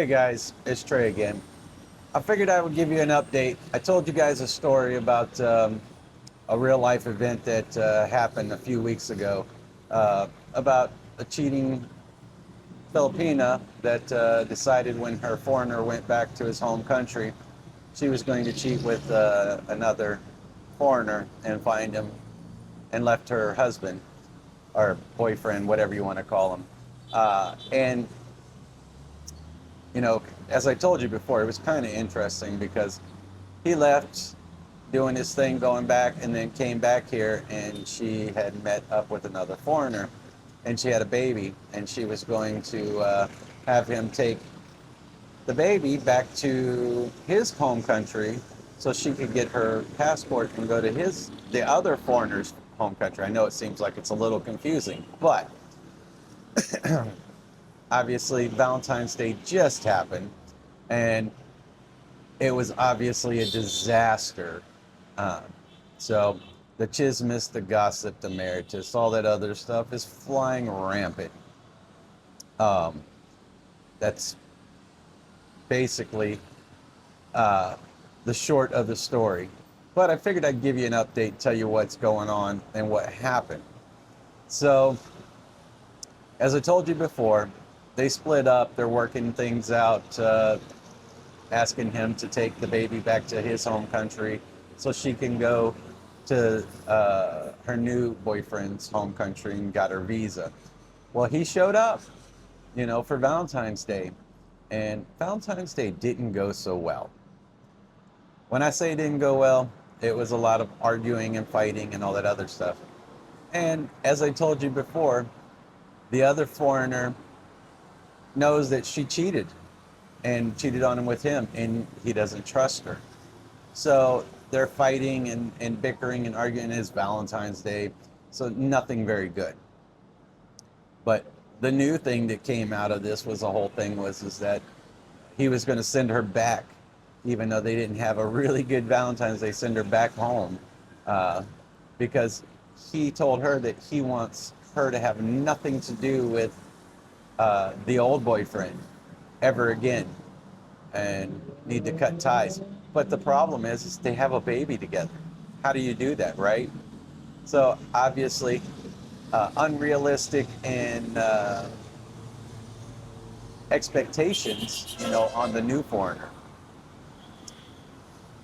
Hey guys, it's Trey again. I figured I would give you an update. I told you guys a story about a real life event that happened a few weeks ago about a cheating Filipina that decided when her foreigner went back to his home country, she was going to cheat with another foreigner and find him and left her husband or boyfriend, whatever you want to call him. And as I told you before, it was kind of interesting because he left doing his thing, going back, and then came back here, and she had met up with another foreigner, and she had a baby, and she was going to have him take the baby back to his home country so she could get her passport and go to the other foreigner's home country. I know it seems like it's a little confusing, but obviously Valentine's Day just happened, and it was obviously a disaster. So the chismis, the gossip, the marriages, all that other stuff is flying rampant. That's basically the short of the story. But I figured I'd give you an update, tell you what's going on and what happened. So, as I told you before, they split up. They're working things out, asking him to take the baby back to his home country so she can go to her new boyfriend's home country and got her visa. Well, he showed up, for Valentine's Day. And Valentine's Day didn't go so well. When I say it didn't go well, it was a lot of arguing and fighting and all that other stuff. And as I told you before, the other foreigner knows that she cheated and cheated on him with him, and he doesn't trust her. So they're fighting and bickering and arguing. It's Valentine's Day, so nothing very good. But the new thing that came out of this was the whole thing is that he was going to send her back, even though they didn't have a really good Valentine's Day, send her back home because he told her that he wants her to have nothing to do with the old boyfriend ever again and need to cut ties. But the problem is they have a baby together. How do you do that, right? So obviously, unrealistic and expectations, on the new foreigner.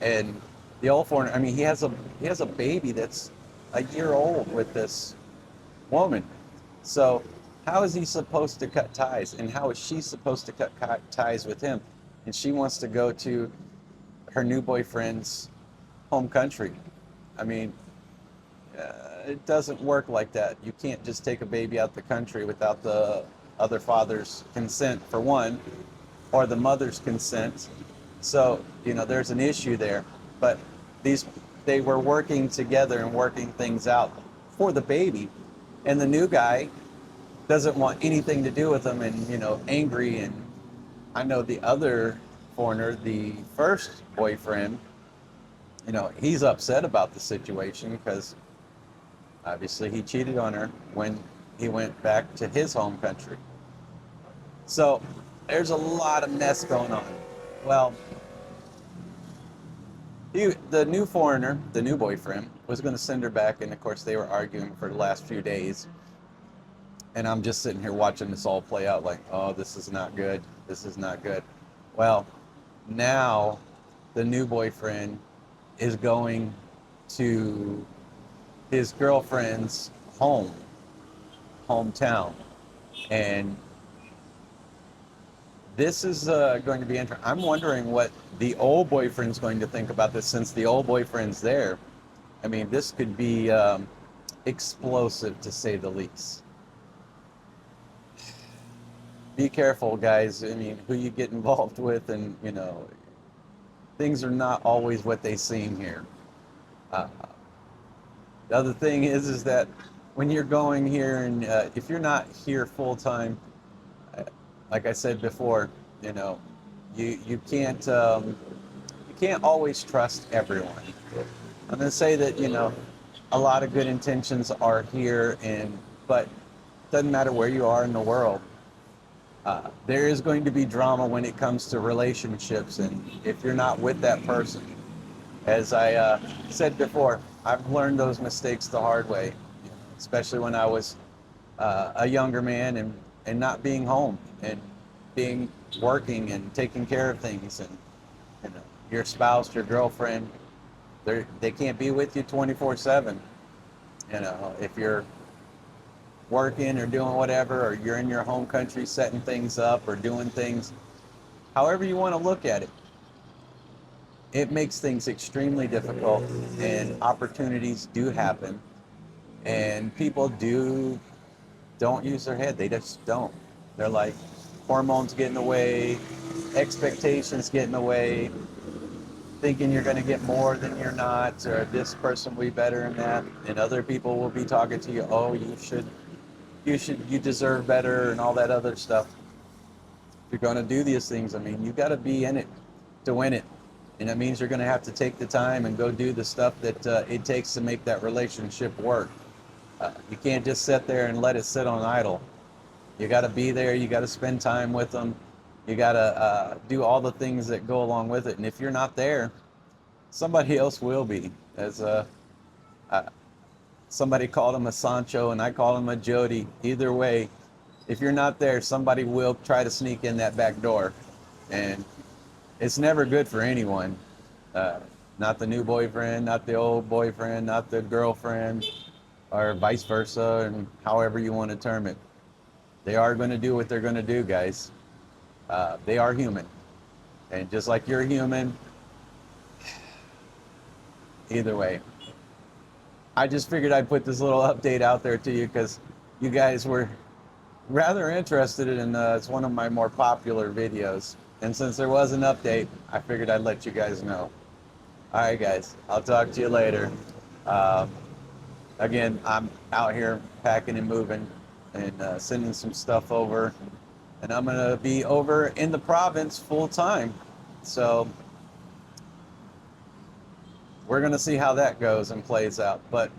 And the old foreigner, I mean, he has a baby that's a year old with this woman. So how is he supposed to cut ties? And how is she supposed to cut ties with him? And she wants to go to her new boyfriend's home country. I mean, it doesn't work like that. You can't just take a baby out the country without the other father's consent, for one, or the mother's consent. So, there's an issue there. But they were working together and working things out for the baby. And the new guy doesn't want anything to do with them and, angry. And I know the other foreigner, the first boyfriend, he's upset about the situation because obviously he cheated on her when he went back to his home country. So there's a lot of mess going on. Well, the new foreigner, the new boyfriend, was going to send her back, and of course they were arguing for the last few days. And I'm just sitting here watching this all play out like, oh, this is not good. This is not good. Well, now the new boyfriend is going to his girlfriend's hometown. And this is going to be interesting. I'm wondering what the old boyfriend's going to think about this, since the old boyfriend's there. I mean, this could be explosive, to say the least. Be careful, guys. I mean, who you get involved with, and, things are not always what they seem here. The other thing is that when you're going here, and if you're not here full time, like I said before, you can't always trust everyone. I'm going to say that a lot of good intentions are here, but it doesn't matter where you are in the world. There is going to be drama when it comes to relationships, and if you're not with that person, as I said before, I've learned those mistakes the hard way, especially when I was a younger man and not being home and being working and taking care of things, and you know, your spouse, your girlfriend, they can't be with you 24/7. You know, if you're working or doing whatever, or you're in your home country setting things up or doing things, however you want to look at it, it makes things extremely difficult, and opportunities do happen, and people don't use their head. They just don't. They're like, hormones get in the way, expectations get in the way, thinking you're going to get more than you're not, or this person will be better than that, and other people will be talking to you, oh, you deserve better, and all that other stuff. If you're going to do these things, I mean, you got to be in it to win it. And that means you're going to have to take the time and go do the stuff that it takes to make that relationship work. You can't just sit there and let it sit on idle. You got to be there. You got to spend time with them. You got to do all the things that go along with it. And if you're not there, somebody else will be. As somebody called him a Sancho, and I call him a Jody. Either way, if you're not there, somebody will try to sneak in that back door, and it's never good for anyone. Uh, Not the new boyfriend, not the old boyfriend, not the girlfriend, or vice versa, and however you want to term it. They are going to do what they're going to do, guys. They are human. And just like you're human, either way. I just figured I'd put this little update out there to you because you guys were rather interested in it's one of my more popular videos. And since there was an update, I figured I'd let you guys know. All right, guys, I'll talk to you later. Uh, Again, I'm out here packing and moving and sending some stuff over. And I'm going to be over in the province full time. So we're going to see how that goes and plays out. But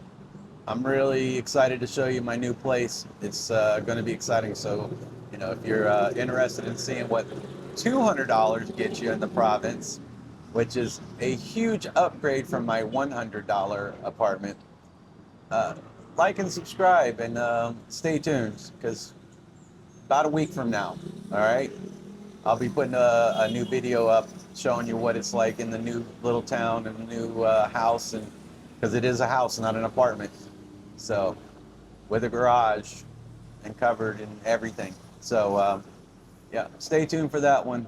I'm really excited to show you my new place. It's going to be exciting. So, you know, if you're interested in seeing what $200 gets you in the province, which is a huge upgrade from my $100 apartment, like and subscribe, and stay tuned, because about a week from now, all right, I'll be putting a new video up showing you what it's like in the new little town and the new house, and because it is a house, not an apartment, so with a garage and covered and everything. So yeah, stay tuned for that one,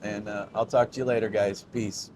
and I'll talk to you later, guys. Peace.